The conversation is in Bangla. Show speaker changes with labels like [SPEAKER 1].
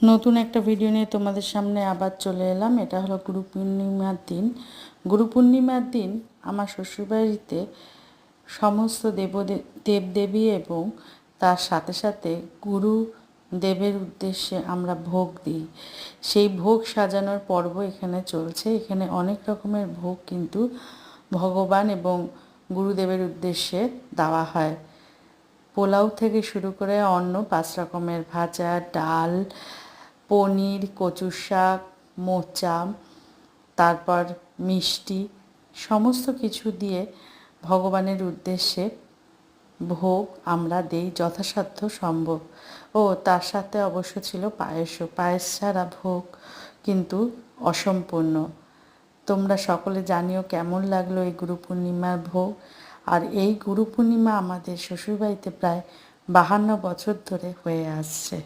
[SPEAKER 1] নতুন একটা ভিডিও নিয়ে তোমাদের সামনে আবার চলে এলাম। এটা হলো গুরু পূর্ণিমার দিন। গুরু পূর্ণিমার দিন আমার শ্বশুরবাড়িতে সমস্ত দেবদেবী এবং তার সাথে সাথে গুরু দেবের উদ্দেশ্যে আমরা ভোগ দিই। সেই ভোগ সাজানোর পর্ব এখানে চলছে। এখানে অনেক রকমের ভোগ কিন্তু ভগবান এবং গুরুদেবের উদ্দেশ্যে দেওয়া হয়। পোলাও থেকে শুরু করে অন্য 5 রকমের ভাজা, ডাল, পনির, কচুর শাক, মোচা, তারপর মিষ্টি, সমস্ত কিছু দিয়ে ভগবানের উদ্দেশ্যে ভোগ আমরা দেই যথাসাধ্য সম্ভব। ও তার সাথে অবশ্য ছিল পায়েসও। পায়েস ছাড়া ভোগ কিন্তু অসম্পূর্ণ। তোমরা সকলে জানিও কেমন লাগলো এই গুরু পূর্ণিমার ভোগ। আর এই গুরু পূর্ণিমা আমাদের শ্বশুরবাড়িতে প্রায় 52 বছর ধরে হয়ে আসছে।